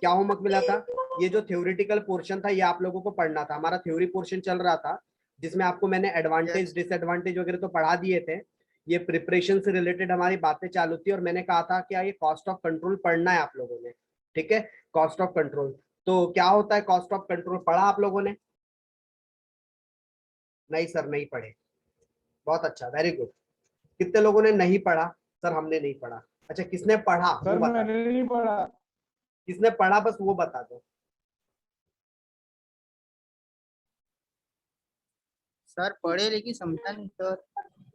क्या होमवर्क मिला था? ये जो थ्योरेटिकल पोर्शन था ये आप लोगों को पढ़ना था। हमारा थ्योरी पोर्शन चल रहा था जिसमें आपको मैंने एडवांटेज डिसएडवांटेज वगैरह तो पढ़ा दिए थे। ये प्रिपरेशन से रिलेटेड हमारी बातें चालू थी और मैंने कहा था कि ये कॉस्ट ऑफ कंट्रोल पढ़ना है आप लोगों ने। ठीक है, कॉस्ट ऑफ कंट्रोल। तो क्या होता है कॉस्ट ऑफ कंट्रोल, पढ़ा आप लोगों ने? नहीं सर, नहीं पढ़े। बहुत अच्छा, वेरी गुड। कितने लोगों ने नहीं पढ़ा? सर हमने नहीं पढ़ा। अच्छा, किसने पढ़ा वो सर बता मैंने दो। नहीं पढ़ा। किसने पढ़ा बस वो बता दो। सर पढ़े लेकिन समझा नहीं सर।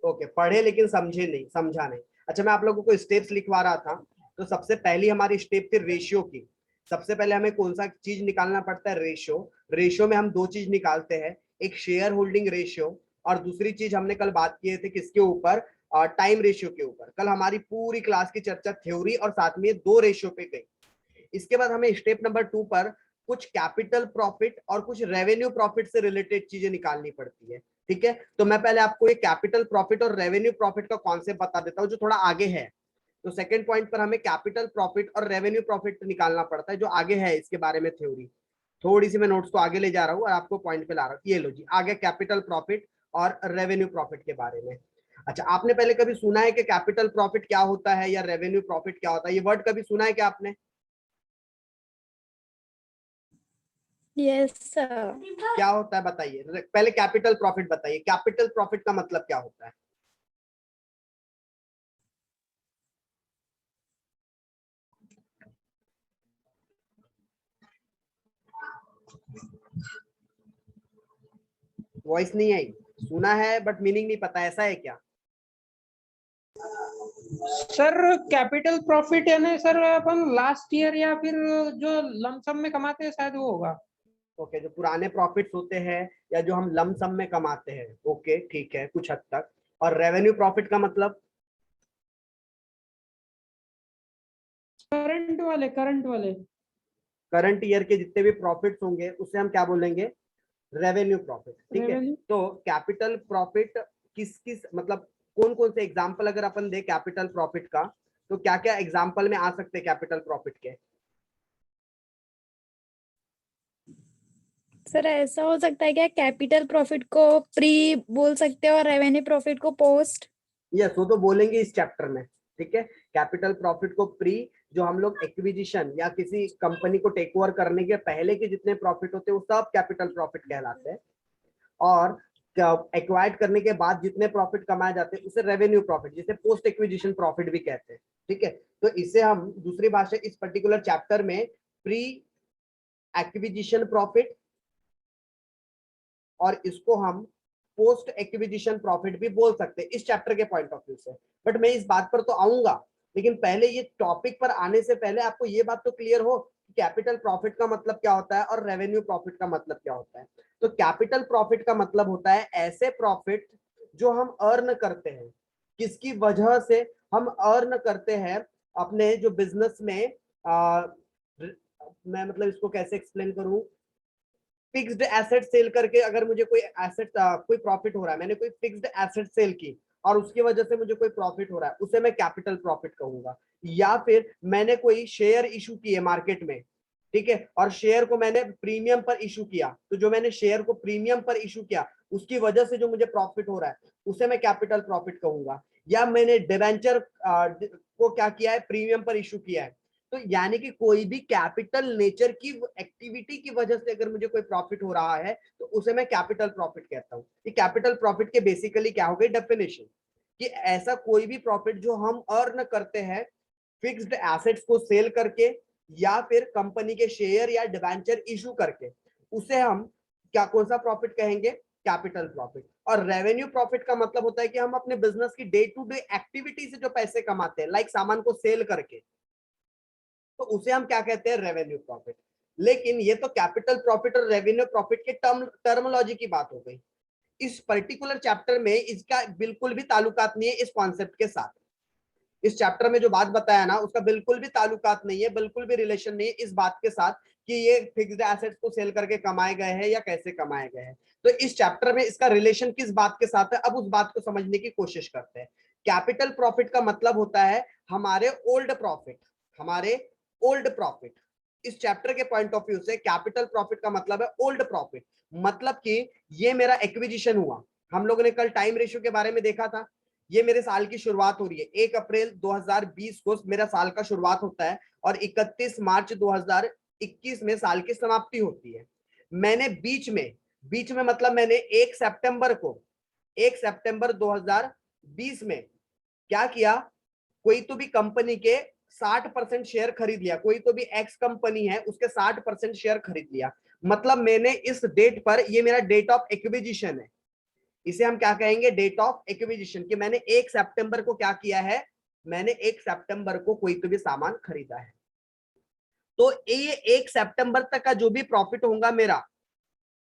ओके, पढ़े लेकिन समझे नहीं, समझा नहीं। अच्छा, मैं आप लोगों को स्टेप्स लिखवा रहा था। तो सबसे पहली हमारी स्टेप थी रेशियो की। सबसे पहले हमें कौन सा चीज निकालना पड़ता है? रेशियो। रेशियो में हम दो चीज निकालते हैं, एक शेयर होल्डिंग रेशियो और दूसरी चीज हमने कल बात किए थे किसके ऊपर? टाइम रेशियो के ऊपर। कल हमारी पूरी क्लास की चर्चा थ्योरी और साथ में दो रेशियो पे गई। इसके बाद हमें स्टेप नंबर 2 पर कुछ कैपिटल प्रॉफिट और कुछ रेवेन्यू प्रॉफिट से रिलेटेड चीजें निकालनी पड़ती है। ठीक है, तो मैं पहले आपको ये कैपिटल प्रॉफिट और रेवेन्यू प्रॉफिट का कॉन्सेप्ट बता देता हूँ जो थोड़ा आगे है। तो सेकंड पॉइंट पर हमें कैपिटल प्रॉफिट और रेवेन्यू प्रॉफिट निकालना पड़ता है जो आगे है इसके बारे में थ्योरी। थोड़ी सी मैं नोट्स को आगे ले जा रहा हूँ और आपको पॉइंट पे ला रहा हूँ। ये लो जी, आगे कैपिटल प्रॉफिट और रेवेन्यू प्रॉफिट के बारे में। अच्छा, आपने पहले कभी सुना है कि कैपिटल प्रॉफिट क्या होता है या रेवेन्यू प्रॉफिट क्या होता है? ये वर्ड कभी सुना है क्या आपने? Yes sir. क्या होता है बताइए पहले। कैपिटल प्रॉफिट बताइए, कैपिटल प्रॉफिट का मतलब क्या होता है? वॉइस नहीं आई। सुना है बट मीनिंग नहीं पता, ऐसा है क्या? सर कैपिटल प्रॉफिट है ना सर, अपन लास्ट ईयर या फिर जो लमसम में कमाते हैं शायद वो होगा। ओके, जो पुराने प्रॉफिट्स होते हैं या जो हम लमसम में कमाते हैं। ओके ठीक है, कुछ हद तक। और रेवेन्यू प्रॉफिट का मतलब? करंट वाले करंट ईयर के जितने भी प्रॉफिट्स होंगे उससे हम क्या बोलेंगे? Revenue profit. ठीक है, रेवेन्यू। तो कैपिटल प्रॉफिट किस किस मतलब कौन कौन से एग्जांपल अगर अपन दे कैपिटल प्रॉफिट का, तो क्या क्या एग्जांपल में आ सकते हैं कैपिटल प्रॉफिट के? सर ऐसा हो सकता है क्या, कैपिटल प्रॉफिट को प्री बोल सकते हैं और रेवेन्यू प्रॉफिट को पोस्ट? यस, वो तो बोलेंगे इस चैप्टर में। ठीक है, कैपिटल प्रॉफिट को प्री, जो हम लोग एक्विजिशन या किसी कंपनी को टेक ओवर करने के पहले के जितने प्रॉफिट होते हैं वो सब कैपिटल प्रॉफिट कहलाते हैं। और एक्वायर्ड करने के बाद जितने प्रॉफिट कमाए जाते हैं उसे रेवेन्यू प्रॉफिट, जिसे पोस्ट एक्विजिशन प्रॉफिट भी कहते हैं। ठीक है, तो इसे हम दूसरी भाषा इस पर्टिकुलर चैप्टर में प्री एक्विजिशन प्रॉफिट और इसको हम पोस्ट एक्विजिशन प्रॉफिट भी बोल सकते हैं इस चैप्टर के पॉइंट ऑफ व्यू से। बट मैं इस बात पर तो आऊंगा, लेकिन पहले ये टॉपिक पर आने से पहले आपको ये बात तो क्लियर हो कि कैपिटल प्रॉफिट का मतलब क्या होता है और रेवेन्यू प्रॉफिट का मतलब क्या होता है। तो कैपिटल प्रॉफिट का मतलब होता है ऐसे प्रॉफिट जो हम अर्न करते हैं, किसकी वजह से हम अर्न करते हैं अपने जो बिजनेस में। मैं मतलब इसको कैसे एक्सप्लेन करूं? फिक्स्ड एसेट सेल करके अगर मुझे कोई एसेट कोई प्रॉफिट हो रहा है, मैंने कोई फिक्स्ड एसेट सेल की और उसकी वजह से मुझे कोई प्रॉफिट हो रहा है, उसे मैं कैपिटल प्रॉफिट कहूंगा। या फिर मैंने कोई शेयर इशू किए मार्केट में, ठीक है, और शेयर को मैंने प्रीमियम पर इशू किया, तो जो मैंने शेयर को प्रीमियम पर इशू किया उसकी वजह से जो मुझे प्रॉफिट हो रहा है उसे मैं कैपिटल प्रॉफिट कहूंगा। या मैंने डिवेंचर को क्या किया है, प्रीमियम पर इशू किया है। तो यानी कि कोई भी कैपिटल नेचर की एक्टिविटी की वजह से अगर मुझे कोई प्रॉफिट हो रहा है तो उसे मैं कैपिटल प्रॉफिट कहता हूं। ये कैपिटल प्रॉफिट के बेसिकली क्या हो गई डेफिनेशन, कि ऐसा कोई भी प्रॉफिट जो हम अर्न करते हैं फिक्स्ड एसेट्स को सेल करके या फिर कंपनी के शेयर या डिवेंचर इशू करके, उसे हम क्या कौन सा प्रॉफिट कहेंगे? Capital profit. और रेवेन्यू प्रॉफिट का मतलब होता है कि हम अपने बिजनेस की डे टू डे एक्टिविटी से जो पैसे कमाते हैं, लाइक सामान को सेल करके, तो उसे हम क्या कहते हैं? Revenue profit. लेकिन ये तो कैपिटल प्रॉफिट और रेवेन्यू प्रॉफिट के टर्मोलॉजी की बात हो गई। इस पर्टिकुलर चैप्टर में इसका बिल्कुल भी ताल्लुकात नहीं है इस कॉन्सेप्ट के साथ। इस चैप्टर में जो बात बताया ना उसका बिल्कुल भी ताल्लुकात नहीं है, बिल्कुल भी रिलेशन नहीं है इस बात के साथ कि ये फिक्स्ड एसेट्स को सेल करके कमाए गए हैं या कैसे कमाए गए हैं। तो इस चैप्टर में इसका रिलेशन किस बात के साथ है, अब उस बात को समझने की कोशिश करते हैं। कैपिटल प्रॉफिट का मतलब होता है हमारे ओल्ड प्रॉफिट, हमारे ओल्ड प्रॉफिट, इस चैप्टर के पॉइंट ऑफ व्यू से कैपिटल प्रॉफिट का मतलब है ओल्ड प्रॉफिट, मतलब कि ये मेरा एक्विजिशन हुआ। हम लोगों ने कल टाइम रेशियो के बारे में देखा था। ये मेरे साल की शुरुआत हो रही है, 1 अप्रैल 2020 को मेरा साल का शुरुआत होता है और 31 मार्च 2021 में साल की समाप्ति होती है। मैंने बीच में मतलब मैंने 1 सितंबर 2020 में क्या किया, कोई तो भी कंपनी के 60% शेयर खरीद लिया, कोई तो भी एक्स कंपनी है उसके 60% शेयर खरीद लिया। मतलब मैंने इस डेट पर, ये मेरा डेट ऑफ एक्विजिशन है, इसे हम क्या कहेंगे, डेट ऑफ एक्विजिशन, कि मैंने 1 सितंबर को क्या किया है, मैंने 1 सितंबर को कोई तो भी सामान खरीदा है। तो ये 1 सितंबर तक का जो भी प्रॉफिट होगा मेरा,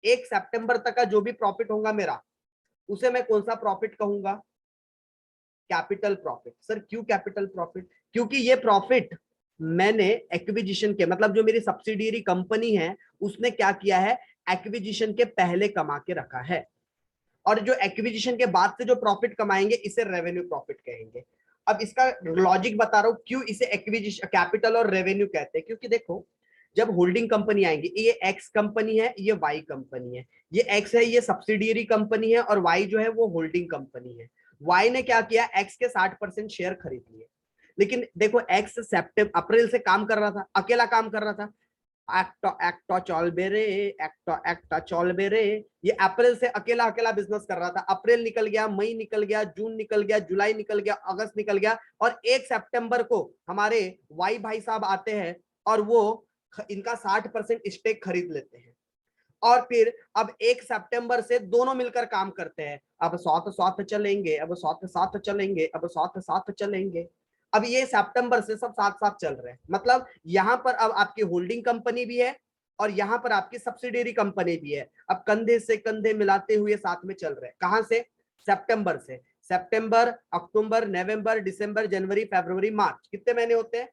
1 सितंबर तक का जो भी प्रॉफिट होगा मेरा, उसे मैं कौन सा प्रॉफिट कहूंगा, कैपिटल प्रॉफिट। सर क्यों कैपिटल प्रॉफिट? क्योंकि ये प्रॉफिट मैंने एक्विजिशन के, मतलब जो मेरी सब्सिडियरी कंपनी है उसने क्या किया है, एक्विजिशन के पहले कमा के रखा है, और जो एक्विजिशन के बाद से जो प्रॉफिट कमाएंगे इसे रेवेन्यू प्रॉफिट कहेंगे। अब इसका लॉजिक बता रहा हूं क्यों इसे एक्विजिशन, कैपिटल और रेवेन्यू कहते हैं। क्योंकि देखो, जब होल्डिंग कंपनी आएंगी, ये एक्स कंपनी है, ये वाई कंपनी है, ये एक्स है ये सब्सिडियरी कंपनी है, और वाई जो है वो होल्डिंग कंपनी है। वाई ने क्या किया, एक्स के 60% शेयर खरीद लिए। लेकिन देखो, एक्स अप्रैल से काम कर रहा था, अकेला काम कर रहा था, एक्टा चॉल बेरे, ये अप्रैल से अकेला बिजनेस कर रहा था। अप्रैल निकल गया, मई निकल गया, जून निकल गया, जुलाई निकल गया, अगस्त निकल गया, और 1 सितंबर को हमारे वाई भाई साहब आते हैं और वो इनका 60% स्टेक खरीद लेते हैं। और फिर अब 1 सितंबर से दोनों मिलकर काम करते हैं, अब साथ चलेंगे, अब साथ चलेंगे, अब साथ चलेंगे। अब ये सितंबर से सब साथ साथ चल रहे हैं। मतलब यहां पर अब आपकी होल्डिंग कंपनी भी है और यहां पर आपकी सब्सिडियरी कंपनी भी है, अब कंधे से कंधे मिलाते हुए साथ में चल रहे हैं। कहां से? सितंबर से। सितंबर, अक्टूबर, नवंबर, दिसंबर, जनवरी, फरवरी, मार्च, कितने महीने होते हैं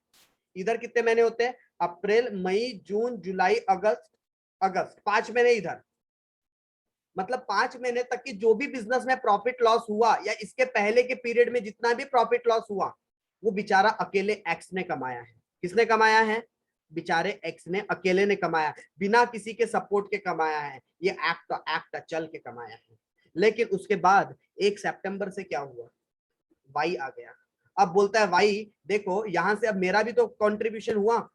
इधर? कितने महीने होते हैं? अप्रैल, मई, जून, जुलाई, अगस्त, 5 महीने इधर। मतलब 5 महीने तक की जो भी बिजनेस में प्रॉफिट लॉस हुआ, या इसके पहले के पीरियड में जितना भी प्रॉफिट लॉस हुआ, वो बेचारा अकेले एक्स ने कमाया है। किसने कमाया है? बेचारे एक्स ने अकेले ने कमाया, बिना किसी के सपोर्ट के कमाया है, ये एक्ट चल के कमाया है। लेकिन उसके बाद 1 सितंबर से क्या हुआ, वाई आ गया। अब बोलता है वाई देखो, यहां से अब मेरा भी तो कंट्रीब्यूशन हुआ,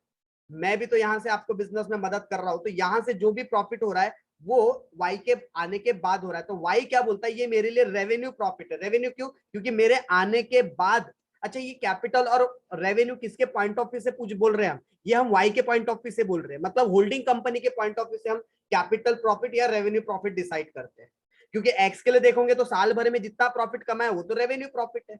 मैं भी तो यहां से आपको बिजनेस में मदद कर रहा हूं, तो यहां से जो भी प्रॉफिट हो रहा है वो वाई के आने के बाद हो रहा है। तो वाई क्या बोलता है, ये मेरे लिए रेवेन्यू प्रॉफिट है। रेवेन्यू क्यों? क्योंकि मेरे आने के बाद। अच्छा, ये कैपिटल और रेवेन्यू किसके पॉइंट ऑफ व्यू से कुछ बोल रहे हैं हम? ये हम वाई के पॉइंट ऑफ व्यू से बोल रहे हैं। मतलब होल्डिंग कंपनी के पॉइंट ऑफ व्यू से हम कैपिटल प्रॉफिट या रेवेन्यू प्रॉफिट डिसाइड करते हैं। क्योंकि एक्स के लिए देखोगे तो साल भर में जितना प्रॉफिट कमाया वो तो रेवेन्यू प्रॉफिट है,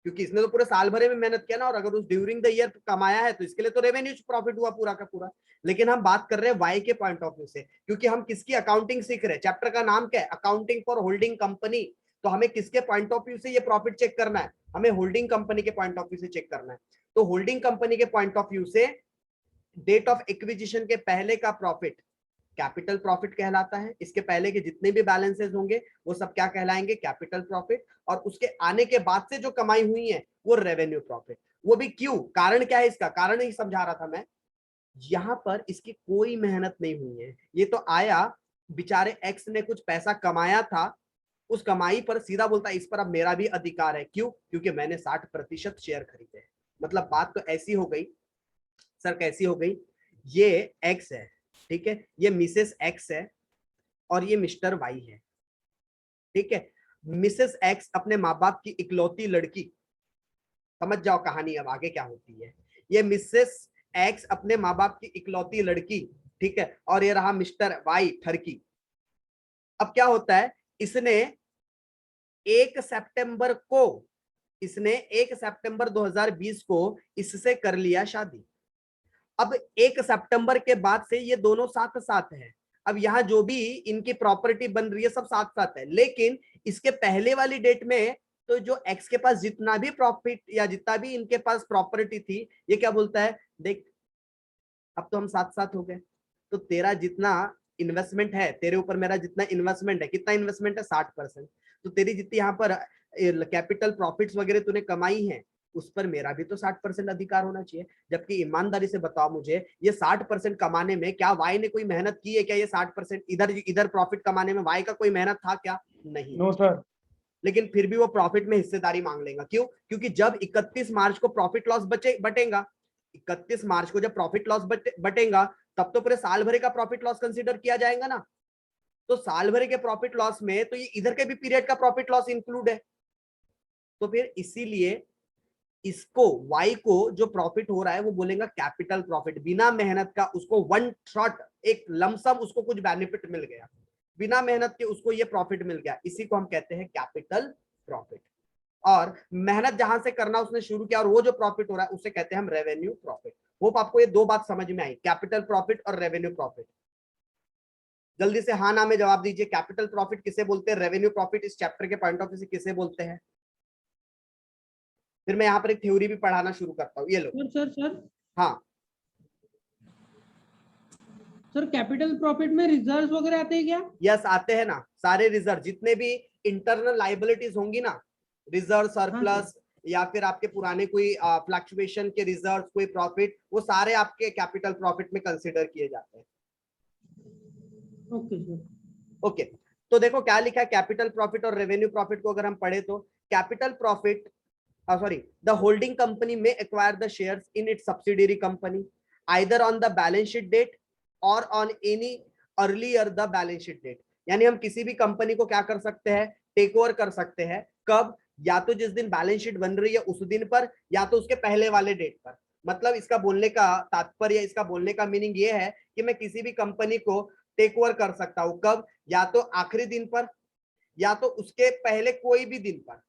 क्योंकि इसने तो पूरे साल भरे में मेहनत किया ना, और अगर उस ड्यूरिंग द ईयर कमाया है तो इसके लिए तो रेवेन्यू प्रॉफिट हुआ पूरा का पूरा। लेकिन हम बात कर रहे हैं वाई के पॉइंट ऑफ व्यू से, क्योंकि हम किसकी अकाउंटिंग सीख रहे हैं। चैप्टर का नाम क्या है? Accounting for holding company. तो हमें किसके पॉइंट ऑफ व्यू से ये प्रॉफिट चेक करना है? हमें होल्डिंग कंपनी के पॉइंट ऑफ व्यू से चेक करना है। तो होल्डिंग कंपनी के पॉइंट ऑफ व्यू से डेट ऑफ एक्विजिशन के पहले का प्रॉफिट कैपिटल प्रॉफिट कहलाता है। इसके पहले के जितने भी बैलेंसेस होंगे वो सब क्या कहलाएंगे? Capital profit. और उसके आने के बाद से जो कमाई हुई है वो रेवेन्यू प्रॉफिट। वो भी क्यों? कारण क्या है इसका? कारण ही समझा रहा था मैं। यहां पर इसकी कोई मेहनत नहीं हुई है, ये तो आया, बेचारे एक्स ने कुछ पैसा कमाया था, उस कमाई पर सीधा बोलता है इस पर अब मेरा भी अधिकार है। क्यों? क्योंकि मैंने 60% शेयर खरीदे। मतलब बात तो ऐसी हो गई सर, कैसी हो गई? ये एक्स है, ठीक है, ये मिसेस एक्स है और ये मिस्टर वाई है, ठीक है। मिसेस एक्स अपने माँ बाप की इकलौती लड़की, समझ जाओ कहानी अब आगे क्या होती है। ये मिसेस एक्स अपने माँ बाप की इकलौती लड़की, ठीक है, और ये रहा मिस्टर वाई ठरकी। अब क्या होता है, इसने 1 सितंबर 2020 को इससे कर लिया शादी। अब 1 सितंबर के बाद से ये दोनों साथ साथ हैं। अब यहाँ जो भी इनकी प्रॉपर्टी बन रही है सब साथ साथ है, लेकिन इसके पहले वाली डेट में तो जो एक्स के पास जितना भी प्रॉफिट या जितना भी इनके पास प्रॉपर्टी थी, ये क्या बोलता है, देख अब तो हम साथ साथ हो गए, तो तेरा जितना इन्वेस्टमेंट है, तेरे ऊपर मेरा जितना इन्वेस्टमेंट है, कितना इन्वेस्टमेंट है? 60%। तो तेरी जितनी यहाँ पर कैपिटल प्रॉफिट्स वगैरह तूने कमाई है उस पर मेरा भी तो 60% अधिकार होना चाहिए। जबकि ईमानदारी से बताओ मुझे, ये 60% कमाने में क्या वाई ने कोई मेहनत की है क्या? ये 60% इधर प्रॉफिट कमाने में वाई का कोई मेहनत था क्या? नहीं। No sir. लेकिन फिर भी वो प्रॉफिट में हिस्सेदारी मांग लेगा। क्यों? क्योंकि जब 31 मार्च को प्रॉफिट लॉस बटेगा, 31 मार्च को जब प्रॉफिट लॉस बटेगा, तब तो पूरे साल भरे का प्रॉफिट लॉस कंसीडर किया जाएगा ना। तो साल भरे के प्रॉफिट लॉस में तो ये इधर के भी पीरियड का प्रॉफिट लॉस इंक्लूड है। तो फिर इसीलिए इसको वाई को जो प्रॉफिट हो रहा है वो बोलेगा कैपिटल प्रॉफिट। बिना मेहनत का उसको वन शॉट एक लमसम उसको कुछ बेनिफिट मिल गया, बिना मेहनत के उसको ये प्रॉफिट मिल गया, इसी को हम कहते हैं कैपिटल प्रॉफिट। और मेहनत जहां से करना उसने शुरू किया और वो जो प्रॉफिट हो रहा है उसे कहते हैं हम रेवेन्यू प्रॉफिट। होप आपको ये दो बात समझ में आई, कैपिटल प्रॉफिट और रेवेन्यू प्रॉफिट। जल्दी से हाँ ना में जवाब दीजिए, कैपिटल प्रॉफिट किसे बोलते हैं, रेवेन्यू प्रॉफिट इस चैप्टर के पॉइंट ऑफ व्यू से किसे बोलते हैं? फिर मैं यहाँ पर एक थ्योरी भी पढ़ाना शुरू करता हूँ। ये लो। सर हाँ सर, कैपिटल प्रॉफिट में रिजर्व वगैरह आते हैं क्या? यस आते हैं ना, सारे रिजर्व जितने भी इंटरनल लाइबिलिटीज होंगी ना, रिजर्व सरप्लस या फिर आपके पुराने कोई फ्लक्चुएशन के रिजर्व, कोई प्रॉफिट, वो सारे आपके कैपिटल प्रॉफिट में कंसीडर किए जाते हैं। Okay sir. ओके तो देखो क्या लिखा है, कैपिटल प्रॉफिट और रेवेन्यू प्रॉफिट को अगर हम पढ़े तो capital profit sorry, the holding company may acquire the shares in its subsidiary company either on the balance sheet date or on any earlier the balance sheet date। यानी हम किसी भी कंपनी को क्या कर सकते हैं, टेक ओवर कर सकते हैं। कब? या तो जिस दिन बैलेंस शीट बन रही है उस दिन पर, या तो उसके पहले वाले डेट पर। मतलब इसका बोलने का तात्पर्य, इसका बोलने का मीनिंग ये है कि मैं किसी भी कंपनी को टेक ओवर कर सकता हूं। कब? या तो आखिरी दिन पर, या तो उसके पहले कोई भी दिन पर।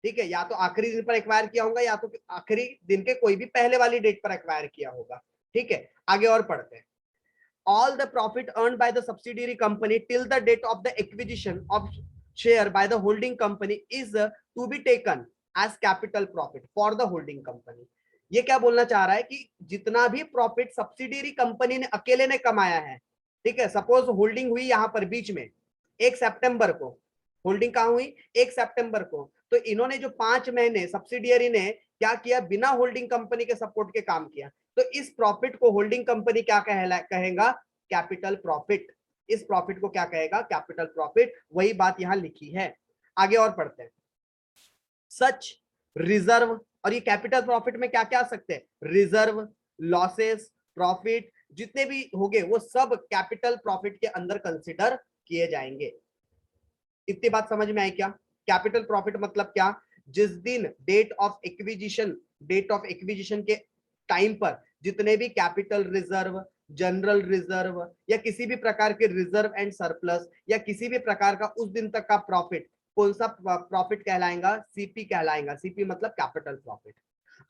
ठीक है, या तो आखिरी दिन पर एक्वायर किया होगा, या तो आखिरी दिन के कोई भी पहले वाली डेट पर एक्वायर किया होगा। ठीक है, आगे और पढ़ते हैं। All the profit earned by the subsidiary company till the date of the acquisition of share by the holding company is to be taken as capital profit for the holding company। ये क्या बोलना चाह रहा है कि जितना भी profit subsidiary company ने अकेले ने कमाया है, ठीक है, सपोज होल्डिंग हुई यहां पर बीच में 1 सितंबर को, होल्डिंग कहां हुई? 1 सितंबर को। तो इन्होंने जो 5 महीने सब्सिडियरी ने क्या किया, बिना होल्डिंग कंपनी के सपोर्ट के काम किया, तो इस प्रॉफिट को होल्डिंग कंपनी क्या कहेगा? Capital profit. इस प्रॉफिट को क्या कहेगा? Capital profit. वही बात यहां लिखी है। आगे और पढ़ते हैं। सच रिजर्व, और ये कैपिटल प्रॉफिट में क्या क्या आ सकते हैं? रिजर्व, लॉसेस, प्रॉफिट, जितने भी होंगे वो सब कैपिटल प्रॉफिट के अंदर कंसिडर किए जाएंगे। इतनी बात समझ में आई क्या? कैपिटल प्रॉफिट मतलब क्या? जिस दिन डेट ऑफ एक्विजिशन के टाइम पर जितने भी कैपिटल रिजर्व, जनरल रिजर्व या किसी भी प्रकार के रिजर्व एंड सरप्लस या किसी भी प्रकार का उस दिन तक का प्रॉफिट, कौन सा प्रॉफिट कहलाएगा? सीपी कहलाएगा। सीपी मतलब कैपिटल प्रॉफिट।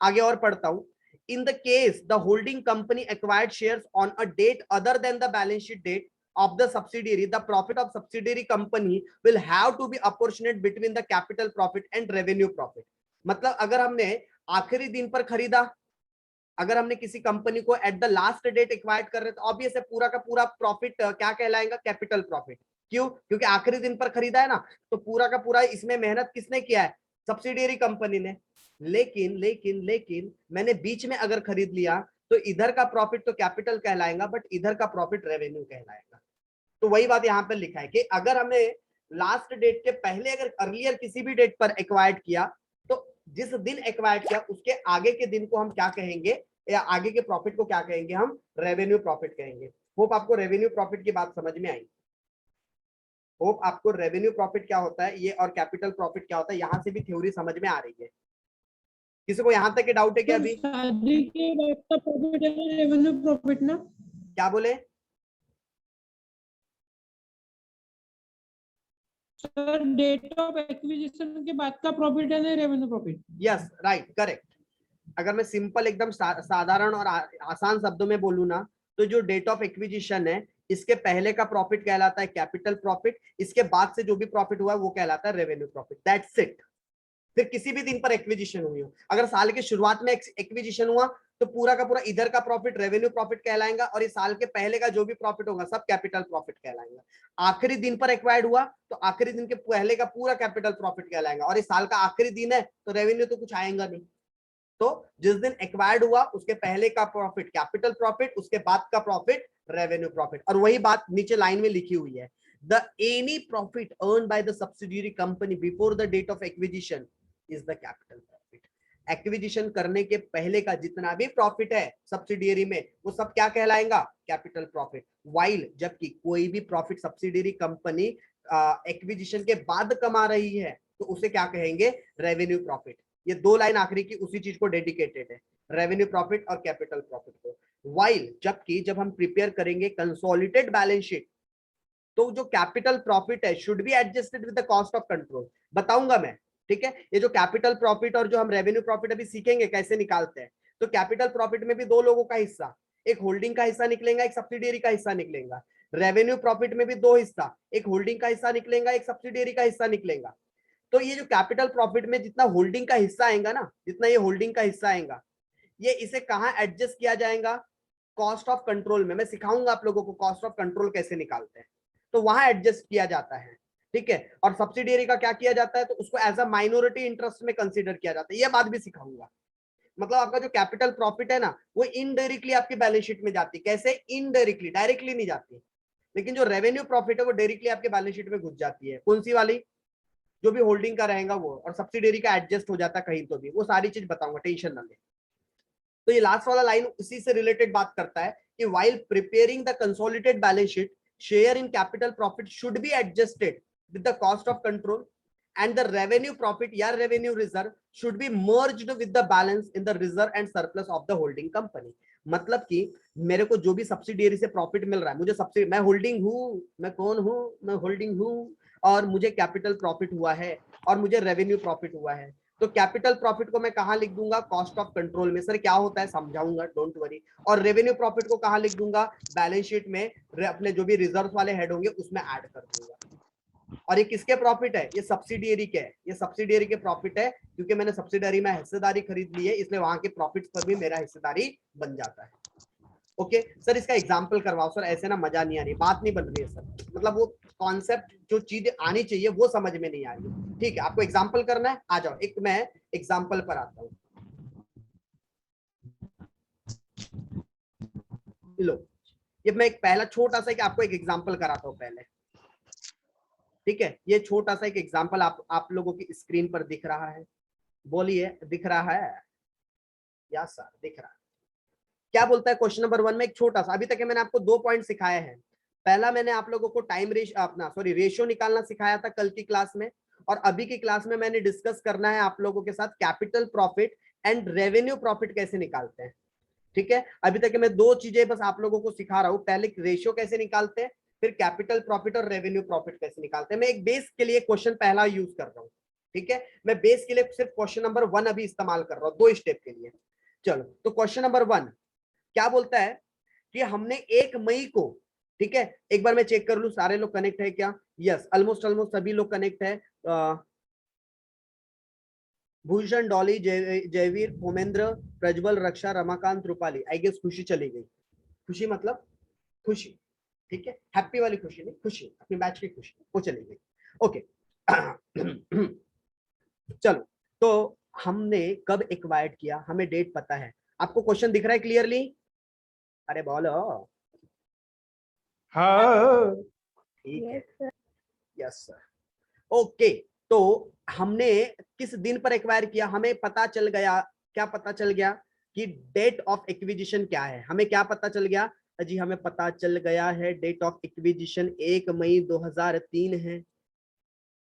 आगे और पढ़ता हूं। In the case the holding company acquired shares on a date other than the balance sheet date of the subsidiary, the profit of subsidiary company will have to be apportionate between the capital profit and revenue profit। मतलब अगर हमने आखिरी दिन पर खरीदा, अगर हमने किसी कंपनी को at the last date acquired कर रहे तो ऑब्वियस है पूरा का पूरा प्रॉफिट क्या कहलाएगा? Capital profit. क्यों? क्योंकि आखिरी दिन पर खरीदा है ना, तो पूरा का पूरा इसमें मेहनत किसने किया है? सब्सिडियरी कंपनी ने। लेकिन लेकिन लेकिन मैंने बीच में अगर खरीद लिया तो इधर का प्रॉफिट तो कैपिटल कहलाएगा, बट इधर का प्रॉफिट रेवेन्यू कहलाएगा। तो वही बात यहाँ पर लिखा है कि अगर हमने लास्ट डेट के पहले अगर अर्लियर किसी भी डेट पर एक्वायर्ड किया, तो जिस दिन एक्वायर्ड किया उसके आगे के दिन को हम क्या कहेंगे, या आगे के प्रॉफिट को क्या कहेंगे? हम रेवेन्यू प्रॉफिट कहेंगे। होप आपको रेवेन्यू प्रॉफिट की बात समझ में आई। होप आपको रेवेन्यू प्रॉफिट क्या होता है ये और कैपिटल प्रॉफिट क्या होता है यहां से भी थ्योरी समझ में आ रही है। किसी को यहां तक के डाउट है क्या अभी? शादी के बाद का प्रॉफिट है रेवेन्यू प्रॉफिट ना? क्या बोले? सर, डेट ऑफ एक्विजिशन के बाद का प्रॉफिट है ना revenue profit? Yes right correct. अगर मैं सिंपल एकदम साधारण और आसान शब्दों में बोलूं ना, तो जो डेट ऑफ एक्विजिशन है इसके पहले का प्रॉफिट कहलाता है कैपिटल प्रॉफिट, इसके बाद से जो भी प्रॉफिट हुआ वो कहलाता है रेवेन्यू प्रॉफिट। That's it. फिर किसी भी दिन पर एक्विजिशन हुई हो, अगर साल के शुरुआत में एक्विजिशन हुआ तो पूरा का पूरा इधर का प्रॉफिट रेवेन्यू प्रॉफिट कहलाएगा, और इस साल के पहले का जो भी प्रॉफिट होगा सब कैपिटल प्रॉफिट कहलाएगा। आखिरी दिन पर एक्वायर्ड हुआ तो आखिरी दिन के पहले का पूरा कैपिटल प्रॉफिट कहलाएगा, और इस साल का आखिरी दिन है तो रेवेन्यू तो कुछ आएगा नहीं। तो जिस दिन एक्वायर्ड हुआ उसके पहले का प्रॉफिट कैपिटल प्रॉफिट, उसके बाद का प्रॉफिट रेवेन्यू प्रॉफिट। और वही बात नीचे लाइन में लिखी हुई है, the any profit earn by the subsidiary company before the date of acquisition is the capital profit. Acquisition करने के पहले का जितना भी प्रॉफिट है सब्सिडियरी में वो सब क्या कहलाएगा, कैपिटल प्रॉफिट। वाइल जबकि कोई भी प्रॉफिट सब्सिडियरी कंपनी एक्विजिशन के बाद कमा रही है तो उसे क्या कहेंगे, रेवेन्यू प्रॉफिट। ये दो लाइन आखिरी की उसी चीज को डेडिकेटेड है, रेवेन्यू प्रॉफिट और कैपिटल प्रॉफिट को। वाइल जबकि जब हम प्रिपेयर करेंगे कंसोलिडेटेड बैलेंस शीट तो जो कैपिटल प्रॉफिट है should be adjusted with the cost of control, बताऊंगा मैं, ठीक है। ये जो कैपिटल प्रॉफिट और जो हम रेवेन्यू प्रॉफिट अभी सीखेंगे कैसे निकालते हैं। तो कैपिटल प्रॉफिट में भी दो लोगों का हिस्सा, एक होल्डिंग का हिस्सा निकलेगा, एक सब्सिडियरी का हिस्सा निकलेगा। रेवेन्यू प्रॉफिट में भी दो हिस्सा, एक होल्डिंग का हिस्सा निकलेगा, एक सब्सिडियरी का हिस्सा निकलेगा। तो ये जो कैपिटल प्रॉफिट में जितना होल्डिंग का हिस्सा आएगा ना, जितना ये होल्डिंग का हिस्सा आएगा, ये इसे कहां एडजस्ट किया जाएगा, कॉस्ट ऑफ कंट्रोल में। मैं सिखाऊंगा आप लोगों को कॉस्ट ऑफ कंट्रोल कैसे निकालते हैं, तो वहां एडजस्ट किया जाता है, ठीक है। और सब्सिडियरी का क्या किया जाता है, तो उसको एज अ माइनॉरिटी इंटरेस्ट में कंसीडर किया जाता है। ये बात भी सिखाऊंगा। मतलब आपका जो कैपिटल प्रॉफिट है ना वो इनडायरेक्टली आपकी बैलेंस शीट में जाती है। कैसे, इनडायरेक्टली, डायरेक्टली नहीं जाती। लेकिन जो रेवेन्यू प्रॉफिट है वो डायरेक्टली आपके बैलेंस शीट में घुस जाती है। कौन सी वाली, जो भी होल्डिंग का रहेगा वो, और सब्सिडियरी का एडजस्ट हो जाता है कहीं तो भी, वो सारी चीज बताऊंगा, टेंशन ना ले। तो ये लास्ट वाला लाइन उसी से रिलेटेड बात करता है कि while preparing the consolidated balance sheet share in capital profit should be adjusted with the cost of control and the revenue profit या revenue reserve should be merged with the balance in the reserve and surplus of the holding company। मतलब कि मेरे को जो भी subsidiary से profit मिल रहा है, मुझे सब्सिडी, मैं होल्डिंग हूं, मैं कौन हूं, मैं होल्डिंग हूं, और मुझे कैपिटल प्रॉफिट हुआ है और मुझे रेवेन्यू प्रॉफिट हुआ है। तो कैपिटल प्रॉफिट को मैं कहां लिख दूंगा, कॉस्ट ऑफ कंट्रोल में। सर क्या होता है समझाऊंगा, डोंट वरी। और रेवेन्यू प्रॉफिट को कहां लिख दूंगा, बैलेंस शीट में अपने जो भी रिजर्व वाले हेड होंगे उसमें ऐड कर दूंगा। और ये किसके प्रॉफिट है, ये सब्सिडियरी के, ये सब्सिडियरी के प्रॉफिट है, क्योंकि मैंने सब्सिडियरी में हिस्सेदारी खरीद ली है, इसलिए वहां के प्रॉफिट्स पर भी मेरा हिस्सेदारी बन जाता है। ओके सर, इसका एग्जांपल करवाओ सर, ऐसे ना मजा नहीं आ रही, बात नहीं बन रही है सर। मतलब वो कॉन्सेप्ट जो चीज आनी चाहिए वो समझ में नहीं आ रही। ठीक है, आपको एग्जांपल करना है, आ जाओ। एक मैं एग्जांपल पर आता हूँ। लो, ये मैं एक पहला छोटा सा आपको एक एग्जांपल कराता हूँ पहले, ठीक है। ये छोटा सा एक एग्जांपल आप लोगों की स्क्रीन पर दिख रहा है, बोलिए दिख रहा है, यस सर दिख रहा है। क्या बोलता है क्वेश्चन नंबर 1 में, एक छोटा सा, अभी तक मैंने आपको 2 पॉइंट सिखाए हैं। पहला मैंने आप लोगों को टाइम रेशियो निकालना सिखाया था कल की क्लास में, और अभी की क्लास में मैंने डिस्कस करना है आप लोगों के साथ capital profit and revenue profit कैसे निकालते हैं, ठीक है। अभी तक मैं 2 चीजें बस आप लोगों को सिखा रहा हूं, पहले रेशियो कैसे निकालते हैं, फिर कैपिटल प्रॉफिट और रेवेन्यू प्रॉफिट कैसे निकालते हैं। मैं एक बेस के लिए क्वेश्चन पहला यूज कर रहा हूं, ठीक है। मैं बेस के लिए सिर्फ क्वेश्चन नंबर 1 अभी इस्तेमाल कर रहा हूं 2 स्टेप के लिए। चलो, तो क्वेश्चन नंबर 1 क्या बोलता है कि हमने 1 मई को, ठीक है, एक बार मैं चेक कर लूं सारे लोग कनेक्ट है क्या, यस ऑलमोस्ट सभी लोग कनेक्ट है। भूषण, डॉली, जयवीर, होमेंद्र, प्रज्वल, रक्षा, रमाकांत, रूपाली, आई गेस खुशी चली गई। खुशी मतलब खुशी, ठीक है, हैप्पी वाली खुशी नहीं, खुशी अपनी बैच की खुशी, वो चली गई। ओके चलो, तो हमने कब एक्वायर्ड किया, हमें डेट पता है। आपको क्वेश्चन दिख रहा है क्लियरली, अरे बोलो हाँ ठीक है, यस सर। ओके, तो हमने किस दिन पर एक्वायर किया, हमें पता चल गया, क्या पता चल गया कि डेट ऑफ एक्विजिशन क्या है। हमें क्या पता चल गया जी, हमें पता चल गया है डेट ऑफ एक्विजिशन 1 मई 2003 है।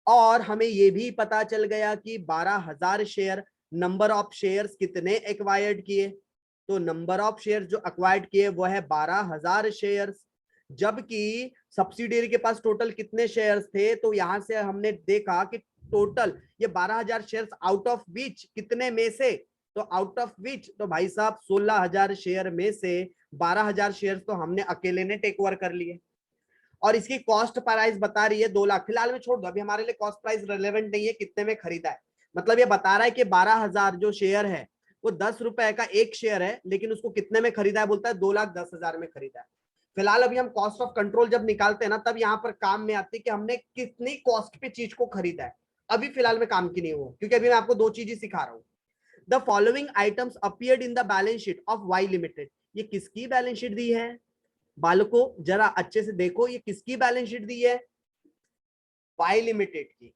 और हमें यह भी पता चल गया कि 12,000 शेयर, नंबर ऑफ शेयर्स कितने एक्वायर्ड किए, तो नंबर ऑफ शेयर्स जो एक्वायर्ड किए वो है 12,000 शेयर्स। जबकि सब्सिडियरी के पास टोटल कितने शेयर्स थे, तो यहां से हमने देखा कि टोटल ये 12,000 शेयर्स आउट ऑफ विच, कितने में से, तो आउट ऑफ विच, तो भाई साहब 16,000 शेयर में से 12,000 शेयर्स तो हमने अकेले ने टेक ओवर कर लिए। और इसकी कॉस्ट प्राइस बता रही है 2 लाख। फिलहाल में छोड़ दो, अभी हमारे लिए कॉस्ट प्राइस रिलेवेंट नहीं है कितने में खरीदा है। मतलब ये बता रहा है कि 12,000 जो शेयर है वो 10 रुपए का एक शेयर है, लेकिन उसको कितने में खरीदा है, बोलता है 2,10,000 में खरीदा है। फिलहाल अभी हम कॉस्ट ऑफ कंट्रोल जब निकालते हैं ना, तब यहाँ पर काम में आती है कि हमने कितनी कॉस्ट पे चीज को खरीदा है। अभी फिलहाल में काम की नहीं हो, क्योंकि अभी मैं आपको 2 चीजें सिखा रहा हूँ। The following items appeared in the balance sheet of Y limited. ये किसकी बैलेंस शीट दी है बालकों, जरा अच्छे से देखो, ये किसकी बैलेंस शीट दी है? वाई लिमिटेड की।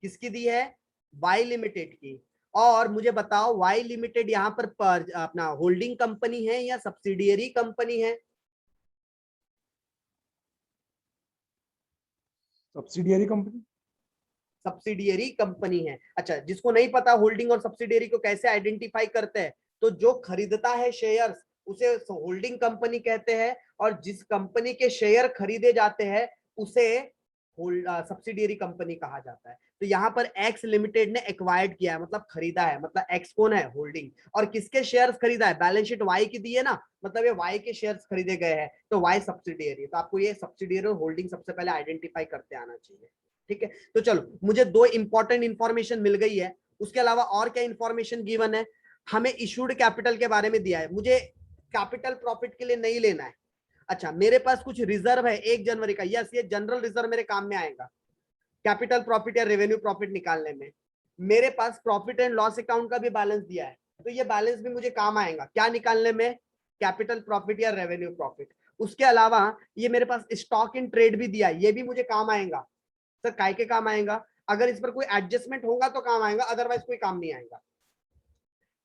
किसकी दी है? वाई लिमिटेड की। और मुझे बताओ वाई लिमिटेड यहाँ पर अपना होल्डिंग कंपनी है या सब्सिडियरी कंपनी है? Subsidiary company. सब्सिडियरी कंपनी है। अच्छा, जिसको नहीं पता होल्डिंग और सब्सिडियरी को कैसे आइडेंटिफाई करते हैं, तो जो खरीदता है शेयर्स उसे होल्डिंग कंपनी कहते हैं, और जिस कंपनी के शेयर खरीदे जाते हैं उसे सब्सिडियरी कंपनी कहा जाता है। तो यहाँ पर एक्स लिमिटेड ने एक्वायर्ड किया है, मतलब खरीदा है, मतलब एक्स कौन है? होल्डिंग। और किसके शेयर्स खरीदा है? बैलेंस शीट वाई की दी है ना, मतलब ये वाई के शेयर्स खरीदे गए हैं, तो वाई सब्सिडियरी। तो आपको ये सब्सिडियरी और होल्डिंग सबसे पहले आइडेंटिफाई करते आना चाहिए। ठीक है, तो चलो, मुझे दो इंपॉर्टेंट इंफॉर्मेशन मिल गई है। उसके अलावा और क्या इंफॉर्मेशन गिवन है? हमें इशूड कैपिटल के बारे में दिया है, मुझे कैपिटल प्रॉफिट के लिए नहीं लेना है। अच्छा, मेरे पास कुछ रिजर्व है 1 जनवरी का, यस, ये जनरल रिजर्व मेरे काम में आएगा कैपिटल प्रॉफिट या रेवेन्यू प्रॉफिट निकालने में। मेरे पास प्रॉफिट एंड लॉस अकाउंट का भी बैलेंस दिया है, तो ये बैलेंस भी मुझे काम आएगा क्या निकालने में? कैपिटल प्रॉफिट या रेवेन्यू प्रॉफिट। उसके अलावा ये मेरे पास स्टॉक इन ट्रेड भी दिया है, ये भी मुझे काम आएगा। सर काय के काम आएगा? अगर इस पर कोई एडजस्टमेंट होगा तो काम आएगा, अदरवाइज कोई काम नहीं आएगा।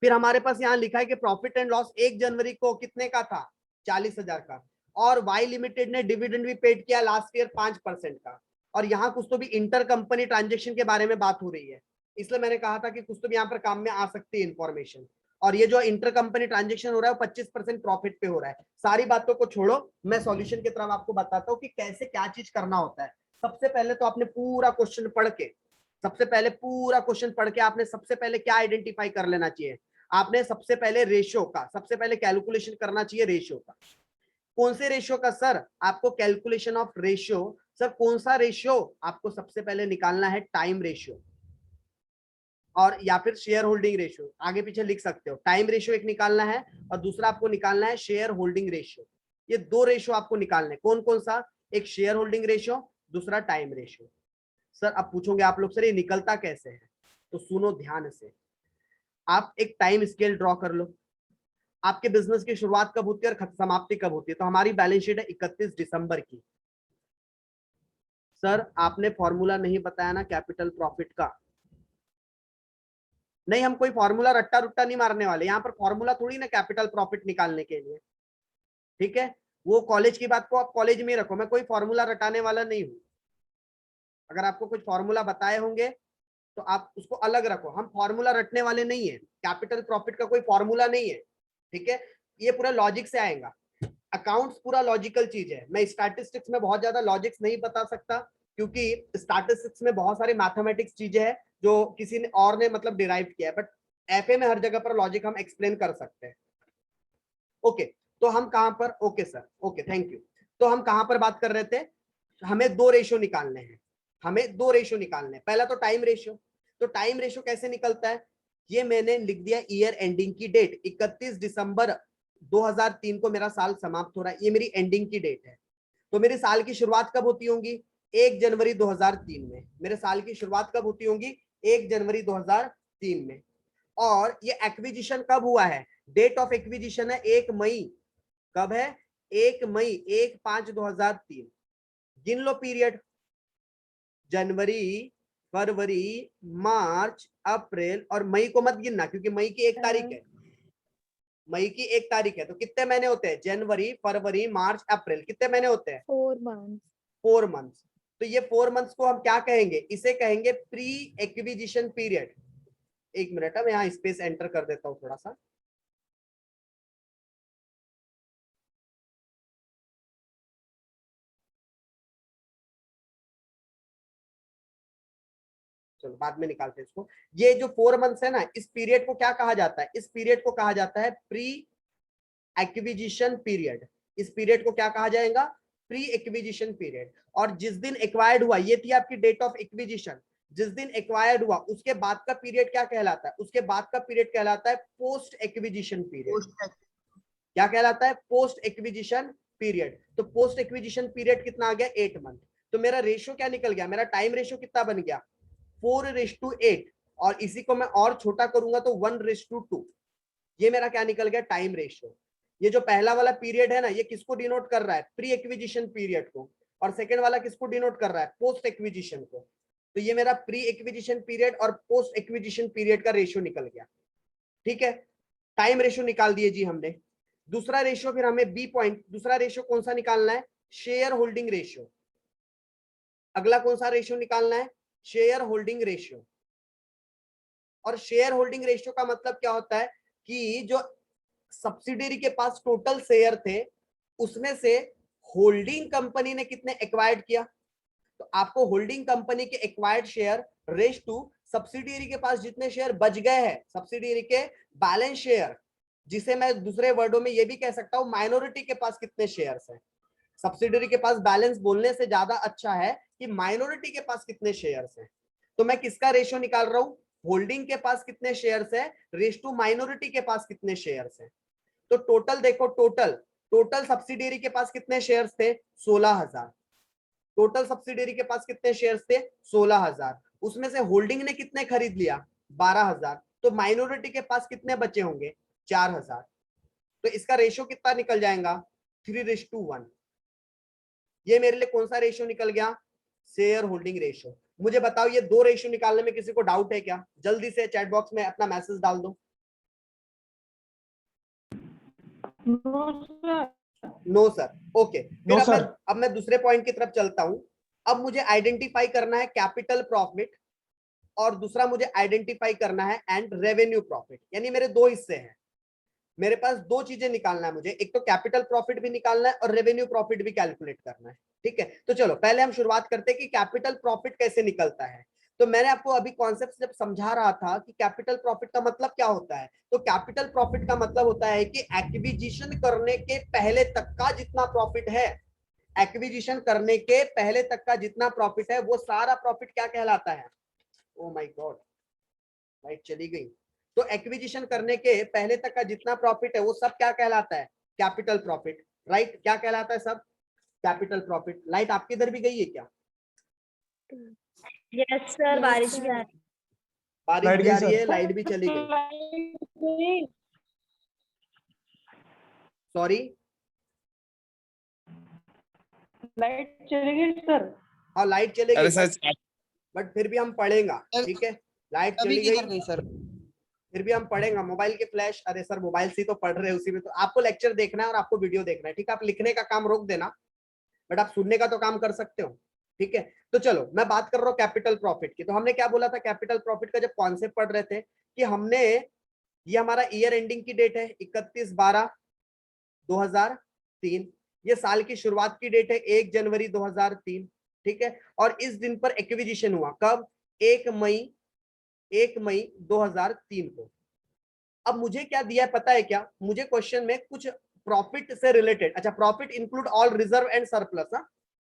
फिर हमारे पास यहाँ लिखा है कि प्रॉफिट एंड लॉस 1 जनवरी को कितने का था? 40,000 का। और वाई लिमिटेड ने डिविडेंड भी पेड किया लास्ट ईयर 5% का। और यहाँ कुछ तो भी इंटर कंपनी ट्रांजेक्शन के बारे में बात हो रही है, इसलिए मैंने कहा था कि कुछ तो भी यहाँ पर काम में आ सकती है इंफॉर्मेशन। और ये जो इंटर कंपनी ट्रांजेक्शन हो रहा है वो 25% प्रॉफिट पे हो रहा है। सारी बातों को छोड़ो, मैं सॉल्यूशन की तरफ आपको बताता हूँ कि कैसे क्या चीज करना होता है। सबसे पहले तो आपने पूरा क्वेश्चन पढ़ के, आपने सबसे पहले क्या आइडेंटिफाई कर लेना चाहिए? आपने सबसे पहले रेशियो का, सबसे पहले कैलकुलेशन करना चाहिए रेशियो का। कौन से रेशियो का सर? आपको कैलकुलेशन ऑफ रेशियो। सर कौन सा रेशियो? आपको सबसे पहले निकालना है टाइम रेशियो, और या फिर शेयर होल्डिंग रेशियो, आगे पीछे लिख सकते हो। टाइम रेशियो एक निकालना है और दूसरा आपको निकालना है शेयर होल्डिंग रेशियो। ये दो रेशियो आपको निकालने, कौन कौन सा? एक शेयर होल्डिंग रेशियो, दूसरा टाइम रेशियो। सर अब पूछोगे आप लोग, सर ये निकलता कैसे है? तो सुनो ध्यान से। आप एक टाइम स्केल ड्रॉ कर लो, आपके बिजनेस की शुरुआत कब होती है और समाप्ति कब होती है। तो हमारी बैलेंस शीट है 31 दिसंबर की। सर आपने फॉर्मूला नहीं बताया ना कैपिटल प्रॉफिट का? नहीं, हम कोई फॉर्मूला रट्टा रुट्टा नहीं मारने वाले, यहाँ पर फॉर्मूला थोड़ी ना कैपिटल प्रॉफिट निकालने के लिए। ठीक है, वो कॉलेज की बात को आप कॉलेज में रखो, मैं कोई फॉर्मूला रटाने वाला नहीं हूं। अगर आपको कुछ फॉर्मूला बताए होंगे तो आप उसको अलग रखो, हम फॉर्मूला रटने वाले नहीं है। कैपिटल प्रॉफिट का कोई फॉर्मूला नहीं है। ठीक है, ये पूरा लॉजिक से आएगा। अकाउंट्स पूरा लॉजिकल चीज है। मैं स्टैटिस्टिक्स में बहुत ज्यादा लॉजिक्स नहीं बता सकता, क्योंकि स्टैटिस्टिक्स में बहुत सारी मैथमेटिक्स चीजें हैं जो किसी ने और ने मतलब डिराइव किया है, बट एफए में हर जगह पर लॉजिक हम एक्सप्लेन कर सकते हैं। ओके, तो हम कहां पर? Okay sir, okay, thank you. तो हम कहां पर बात कर रहे थे? हमें दो रेशियो निकालने हैं, पहला तो टाइम रेशियो। तो टाइम रेशियो कैसे निकलता है? ये मैंने लिख दिया ईयर एंडिंग की डेट, 31 दिसंबर 2003 को मेरा साल समाप्त हो रहा है, ये मेरी एंडिंग की डेट है। तो मेरे साल की शुरुआत कब होती होगी? 1 जनवरी 2003 में। मेरे साल की शुरुआत कब होती होगी? 1 जनवरी 2003 में। और ये एक्विजिशन कब हुआ है? डेट ऑफ एक्विजिशन है 1 मई। कब है? 1 मई, 1/5/2003। गिन लो पीरियड, जनवरी, फरवरी, मार्च, अप्रैल, और मई को मत गिनना क्योंकि मई की 1 तारीख है। तो कितने महीने होते हैं? जनवरी, फरवरी, मार्च, अप्रैल, कितने महीने होते हैं? 4 months. 4 मंथ्स। तो ये 4 मंथ्स को हम क्या कहेंगे? इसे कहेंगे प्री एक्विजिशन पीरियड। एक मिनट, मैं यहाँ स्पेस एंटर कर देता हूँ थोड़ा सा। चलो बाद में निकालते हैं इसको। ये जो 4 मंथ्स है ना, इस पीरियड को क्या कहा जाता है? इस पीरियड को कहा जाता है प्री एक्विजिशन पीरियड। इस पीरियड को क्या कहा जाएगा? Pre acquisition period. और जिस दिन एक्वायर्ड हुआ, ये थी आपकी डेट ऑफ एक्विजिशन, जिस दिन एक्वायर्ड हुआ उसके बाद का पीरियड क्या कहलाता है? उसके बाद का पीरियड कहलाता है पोस्ट एक्विजिशन पीरियड। क्या कहलाता है? Post acquisition period. तो पोस्ट एक्विजिशन पीरियड कितना आ गया? 8 मंथ। तो मेरा रेशियो क्या निकल गया? मेरा टाइम रेशियो कितना बन गया? 4:8। और इसी को मैं और छोटा करूंगा तो 1:2। ये मेरा क्या निकल गया, टाइम रेशियो। ये जो पहला वाला पीरियड है ना, ये किसको डिनोट कर रहा है, प्री एक्विजिशन पीरियड को, और सेकेंड वाला किसको डिनोट कर रहा है, पोस्ट एक्विजिशन को। तो ये मेरा प्री एक्विजिशन पीरियड और पोस्ट एक्विजिशन पीरियड का रेशियो निकल गया। ठीक है, टाइम रेशियो निकाल दिए जी हमने। दूसरा रेशियो फिर हमें बी पॉइंट, दूसरा रेशियो कौन सा निकालना है, शेयर होल्डिंग रेशियो। अगला कौन सा रेशियो निकालना है, शेयर होल्डिंग रेशियो। और शेयर होल्डिंग रेशियो का मतलब क्या होता है कि जो सब्सिडियरी के पास टोटल शेयर थे उसमें से होल्डिंग कंपनी ने कितने एक्वायर्ड किया, तो आपको होल्डिंग कंपनी के एक्वायर्ड शेयर रेश टू सब्सिडियरी के पास जितने शेयर बच गए हैं, सब्सिडियरी के बैलेंस शेयर, जिसे मैं दूसरे वर्डों में ये भी कह सकता हूं माइनॉरिटी के पास कितने शेयर्स हैं। सब्सिडियरी के पास बैलेंस बोलने से ज्यादा अच्छा है कि माइनॉरिटी के पास कितने शेयर्स हैं। तो मैं किसका रेशियो निकाल रहा हूं, होल्डिंग के पास कितने शेयर्स है रेश टू माइनॉरिटी के पास कितने शेयर्स हैं। तो टोटल देखो, टोटल सब्सिडियरी के पास कितने शेयर्स थे, 16,000। टोटल सब्सिडियरी के पास कितने शेयर्स थे, 16,000। उसमें से होल्डिंग ने कितने खरीद लिया, 12,000। तो माइनॉरिटी के पास कितने बचे होंगे, 4,000। तो इसका रेशियो कितना निकल जाएगा, 3:1। ये मेरे लिए कौन सा रेशियो निकल गया, शेयर होल्डिंग रेशियो। मुझे बताओ ये दो रेशियो निकालने में किसी को डाउट है क्या, जल्दी से चैट बॉक्स में अपना मैसेज डाल दो। No sir, okay. फिर अब मैं दूसरे पॉइंट की तरफ चलता हूं। अब मुझे आइडेंटिफाई करना है कैपिटल प्रॉफिट, और दूसरा मुझे आइडेंटिफाई करना है एंड रेवेन्यू प्रॉफिट। यानी मेरे दो हिस्से हैं, मेरे पास दो चीजें निकालना है मुझे, एक तो कैपिटल प्रॉफिट भी निकालना है और रेवेन्यू प्रॉफिट भी कैलकुलेट करना है। ठीक है, तो चलो पहले हम शुरुआत करते हैं कि कैपिटल प्रॉफिट कैसे निकलता है। तो मैंने आपको अभी कॉन्सेप्ट जब समझा रहा था कि कैपिटल प्रॉफिट का मतलब क्या होता है, तो कैपिटल प्रॉफिट का मतलब होता है कि एक्विजिशन करने के पहले तक का जितना प्रॉफिट है, एक्विजिशन करने के पहले तक का जितना प्रॉफिट है वो सारा प्रॉफिट क्या कहलाता है। ओ माय गॉड, लाइट चली गई। तो एक्विजिशन करने के पहले तक का जितना प्रॉफिट है वो सब क्या कहलाता है, कैपिटल प्रॉफिट। राइट, क्या कहलाता है सब, कैपिटल प्रॉफिट। लाइट आपके इधर भी गई है क्या, यस सर, बारिश भी आ रही है। बारिश भी आ रही है, लाइट भी चली गई, सॉरी लाइट चली गई सर। हाँ लाइट चली अरे गई, सर बट फिर भी हम पढ़ेंगे। ठीक है, लाइट अभी चली किधर गई गई सर, फिर भी हम पढ़ेंगे। मोबाइल के फ्लैश, अरे सर मोबाइल से तो पढ़ रहे हैं, उसी में तो आपको लेक्चर देखना है और आपको वीडियो देखना है। ठीक है, आप लिखने का काम रोक देना, बट आप सुनने का तो काम कर सकते हो। ठीक है, तो चलो मैं बात कर रहा हूँ कैपिटल प्रॉफिट की। तो हमने क्या बोला था कैपिटल प्रॉफिट का जब कॉन्सेप्ट पढ़ रहे थे कि हमने, ये हमारा ईयर एंडिंग की डेट है 31/12/2003, ये साल की शुरुआत की डेट है 1 जनवरी 2003। ठीक है, और इस दिन पर एक्विजिशन हुआ कब, 1 मई 2003 को। अब मुझे क्या दिया है पता है क्या, मुझे क्वेश्चन में कुछ प्रॉफिट से रिलेटेड, अच्छा profit include all reserve and surplus,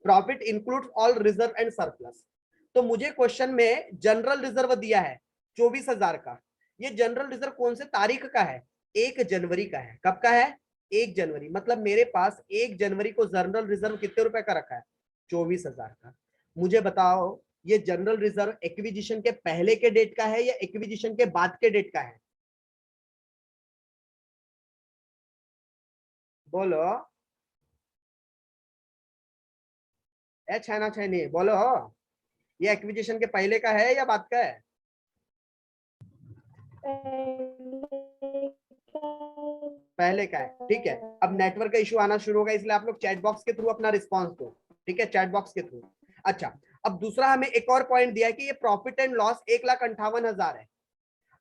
profit include all reserve and surplus. तो मुझे क्वेश्चन में जनरल रिजर्व दिया है 24,000 का। ये जनरल रिजर्व कौन से तारीख का है, 1 जनवरी का है। कब का है, 1 जनवरी। मतलब मेरे पास 1 जनवरी को जनरल रिजर्व कितने रुपए का रखा है, 24,000 का। मुझे बताओ ये जनरल रिजर्व एक्विजिशन के पहले के डेट का है या एक्विजिशन के बाद के डेट का है, बोलो। छैना छैनी बोलो, ये एक्विजिशन के पहले का है या बाद का है, पहले का है। ठीक है, अब नेटवर्क का इशू आना शुरू होगा, इसलिए आप लोग चैट बॉक्स के थ्रू अपना रिस्पांस दो। ठीक है, चैट बॉक्स के थ्रू। अच्छा, अब दूसरा हमें एक और पॉइंट दिया है कि ये प्रॉफिट एंड लॉस 1,58,000 है।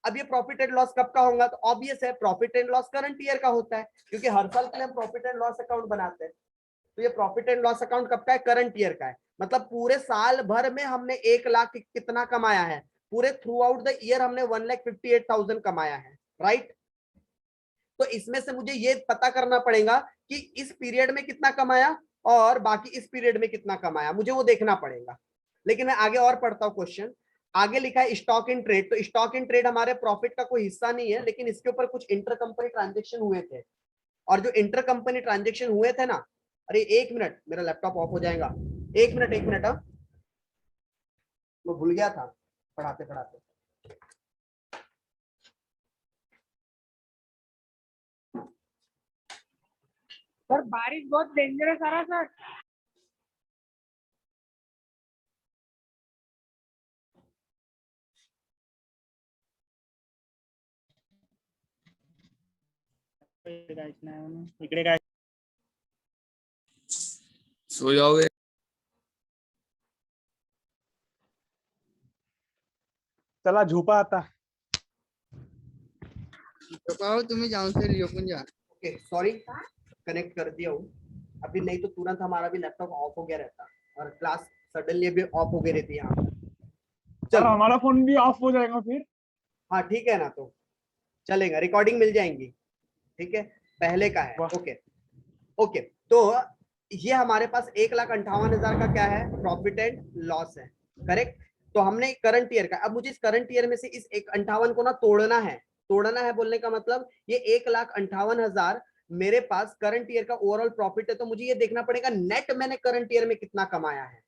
अब ये प्रॉफिट एंड लॉस कब का होगा, तो ऑब्वियस है profit and loss current year का होता है, क्योंकि हर साल के लिए हम प्रॉफिट एंड लॉस अकाउंट बनाते हैं। तो ये प्रॉफिट एंड लॉस अकाउंट कब का है, करंट ईयर का है। मतलब पूरे साल भर में हमने 1 लाख कितना कमाया है, पूरे थ्रू आउट द ईयर हमने 1,58,000 कमाया है। राइट, तो इसमें से मुझे ये पता करना पड़ेगा कि इस पीरियड में कितना कमाया और बाकी इस पीरियड में कितना कमाया, मुझे वो देखना पड़ेगा। लेकिन मैं आगे और पढ़ता हूँ क्वेश्चन। आगे लिखा है स्टॉक इन ट्रेड। तो स्टॉक इन ट्रेड हमारे प्रॉफिट का कोई हिस्सा नहीं है, लेकिन इसके ऊपर कुछ इंटर कंपनी ट्रांजेक्शन हुए थे, और जो इंटर कंपनी ट्रांजेक्शन हुए थे ना, अरे 1 मिनट, मेरा लैपटॉप ऑफ हो जाएगा, 1 मिनट 1 मिनट, मैं भूल गया था पढ़ाते पढ़ाते। सर बारिश बहुत डेंजरस आ रहा सर। इकडे काय सो जाओगे? चला झोपा आता. पाहो तुम्ही जाऊन से झोपून जा. ओके सॉरी, कनेक्ट कर दिया हूँ अभी, नहीं तो तुरंत हमारा भी लैपटॉप ऑफ हो गया रहता और क्लास सडनली भी ऑफ हो गई रहती है यहाँ पर. सर चलो हमारा फोन भी ऑफ हो जाएगा फिर. हाँ ठीक है ना, तो चलेगा, रिकॉर्डिंग मिल जाएंगी. ठीक है, पहले का है. वाह. ओके ओके, तो ये हमारे पास 1,58,000 का क्या है, प्रॉफिट एंड लॉस है. करेक्ट. तो हमने करंट ईयर का, अब मुझे इस करंट ईयर में से इस 1,58,000 को ना तोड़ना है. तोड़ना है बोलने का मतलब ये 1,58,000 मेरे पास करंट ईयर का ओवरऑल प्रॉफिट है, तो मुझे ये देखना पड़ेगा नेट मैंने करंट ईयर में कितना कमाया है.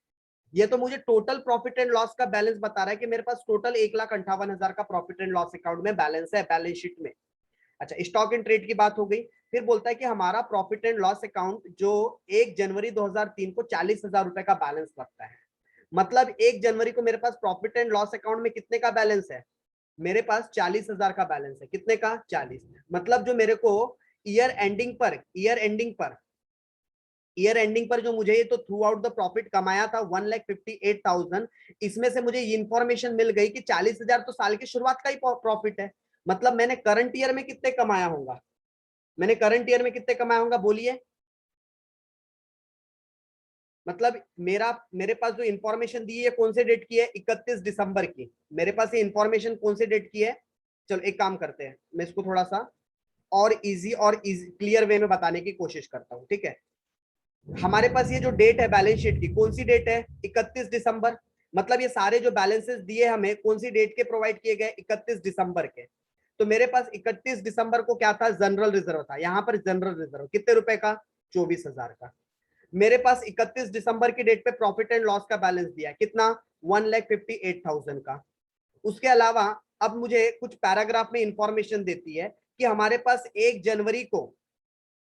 ये तो मुझे टोटल प्रॉफिट एंड लॉस का बैलेंस बता रहा है कि मेरे पास टोटल 1,58,000 का प्रॉफिट एंड लॉस अकाउंट में बैलेंस है, बैलेंस शीट में. अच्छा, स्टॉक एंड ट्रेड की बात हो गई. फिर बोलता है कि हमारा प्रॉफिट एंड लॉस अकाउंट जो 1 जनवरी 2003 को 40,000 रुपए का बैलेंस लगता है. मतलब 1 जनवरी को मेरे पास प्रॉफिट एंड लॉस अकाउंट में कितने का बैलेंस है, मेरे पास 40,000 का बैलेंस है. कितने का, 40. मतलब जो मेरे को ईयर एंडिंग पर जो मुझे ये तो थ्रू आउट द प्रॉफिट कमाया था 1,58,000, इसमें से मुझे ये इंफॉर्मेशन मिल गई कि 40,000 तो साल की शुरुआत का ही प्रॉफिट है. मतलब मैंने करंट ईयर में कितने कमाया होगा, मैंने करंट ईयर में कितने कमाया होगा बोलिए. मतलब मेरे पास जो इंफॉर्मेशन दी है कौन से डेट की है, 31 दिसंबर की. मेरे पास ये इंफॉर्मेशन कौन से डेट की है. चलो एक काम करते हैं, मैं इसको थोड़ा सा और इजी क्लियर वे में बताने की कोशिश करता हूं. ठीक है, हमारे पास ये जो डेट है बैलेंस शीट की, कौन सी डेट है, 31 दिसंबर. मतलब ये सारे जो बैलेंसेस दिए हमें कौन सी डेट के प्रोवाइड किए गए, 31 दिसंबर के. तो मेरे पास 31 दिसंबर को क्या था, जनरल रिजर्व था. यहां पर जनरल रिजर्व कितने रुपए का, 24,000 का. मेरे पास 31 दिसंबर की डेट पे प्रॉफिट एंड लॉस का बैलेंस दिया कितना, 1,58,000 का. उसके अलावा अब मुझे कुछ पैराग्राफ में इंफॉर्मेशन देती है कि हमारे पास 1 जनवरी को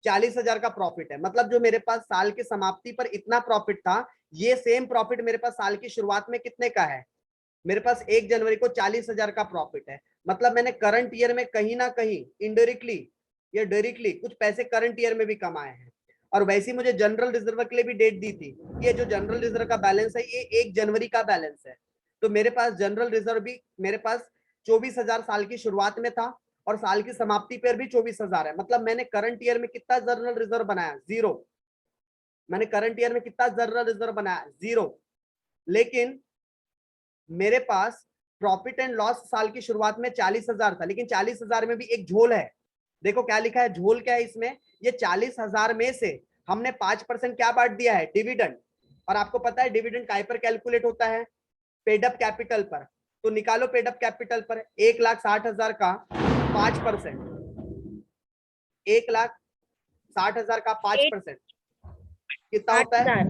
40,000 का प्रॉफिट है. मतलब जो मेरे पास साल की समाप्ति पर इतना प्रॉफिट था, ये सेम प्रॉफिट मेरे पास साल की शुरुआत में कितने का है, मेरे पास 1 जनवरी को 40,000 का प्रॉफिट है. मतलब मैंने करंट ईयर में कहीं ना कहीं इनडायरेक्टली या डायरेक्टली कुछ पैसे करंट ईयर में भी कमाए हैं. और वैसे मुझे जनरल रिजर्व के लिए भी डेट दी थी, ये जो जनरल रिजर्व का बैलेंस है ये 1 जनवरी का बैलेंस है. तो मेरे पास जनरल रिजर्व भी मेरे पास 24,000 साल की शुरुआत में था और साल की समाप्ति पर भी 24,000 है. मतलब मैंने करंट ईयर में कितना जनरल रिजर्व बनाया, 0. मैंने करंट ईयर में कितना जनरल रिजर्व बनाया, 0. लेकिन मेरे पास प्रॉफिट एंड लॉस साल की शुरुआत में 40,000 था, लेकिन 40,000 में भी एक झोल है. देखो क्या लिखा है, झोल क्या है इसमें, ये 40,000 में से हमने 5% क्या बांट दिया है, डिविडेंड. और आपको पता है डिविडेंड काय पर कैलकुलेट होता है, पेड अप कैपिटल पर. तो निकालो पेड अप कैपिटल पर, 1,60,000 का 5%, 1,60,000 का 5% कितना होता है,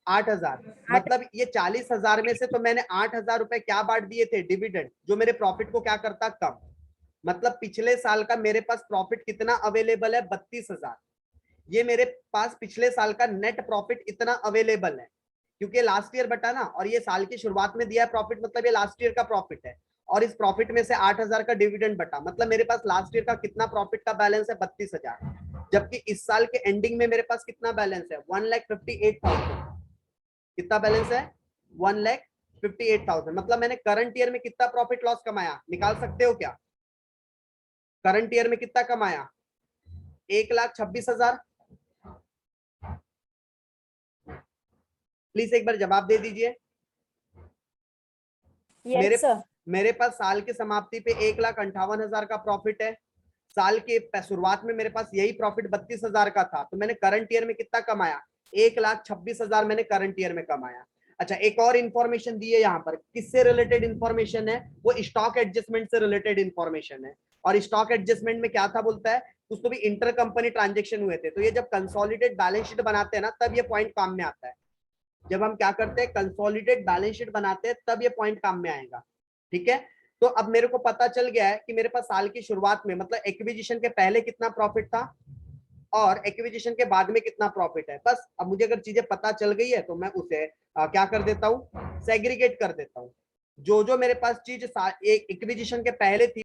8,000. मतलब ये 40,000 में से तो मैंने 8,000 रुपए क्या बांट दिए थे, डिविडेंड, जो मेरे प्रॉफिट को क्या करता, कम. मतलब पिछले साल का मेरे पास प्रॉफिट कितना अवेलेबल है, 32,000. ये मेरे पास पिछले साल का नेट प्रॉफिट इतना अवेलेबल है, क्योंकि लास्ट ईयर बटा ना, और ये साल की शुरुआत में दिया प्रॉफिट, मतलब ये लास्ट ईयर का प्रॉफिट है. और इस प्रॉफिट में से 8,000 का डिविडेंड बटा, मतलब मेरे पास लास्ट ईयर का कितना प्रॉफिट का बैलेंस है, 32,000. जबकि इस साल के एंडिंग में मेरे पास कितना बैलेंस है, 1,58,000. कितना बैलेंस है, 1,58,000. मतलब मैंने करंट ईयर में कितना प्रॉफिट लॉस कमाया, निकाल सकते हो क्या, करंट ईयर में कितना कमाया, 1,26,000. प्लीज एक बार जवाब दे दीजिए. मेरे पास साल की समाप्ति पे 1,58,000 का प्रॉफिट है. साल के शुरुआत में मेरे पास यही प्रॉफिट 32,000 का था, तो मैंने करंट ईयर में कितना कमाया, 1,26,000 मैंने करंट ईयर में कमाया. अच्छा, एक और इंफॉर्मेशन दी है यहाँ पर, किससे रिलेटेड इंफॉर्मेशन है, वो स्टॉक एडजस्टमेंट से रिलेटेड इंफॉर्मेशन है. और स्टॉक एडजस्टमेंट में क्या था बोलता है, कुछ तो भी इंटर कंपनी ट्रांजेक्शन हुए थे. तो ये जब कंसोलिडेट बैलेंस शीट बनाते हैं ना, तब ये पॉइंट काम में आता है. जब हम क्या करते हैं, कंसोलिडेट बैलेंस शीट बनाते हैं, तब ये पॉइंट काम में आएगा. ठीक है, तो अब मेरे को पता चल गया है कि मेरे पास साल की शुरुआत में, मतलब एक्विजिशन के पहले कितना प्रॉफिट था और एक्विजिशन के बाद में कितना प्रॉफिट है। बस अब मुझे अगर चीजें पता चल गई है तो मैं उसे क्या कर देता हूँ, सेग्रीगेट कर देता हूँ। जो जो मेरे पास चीज एक्विजिशन के पहले थी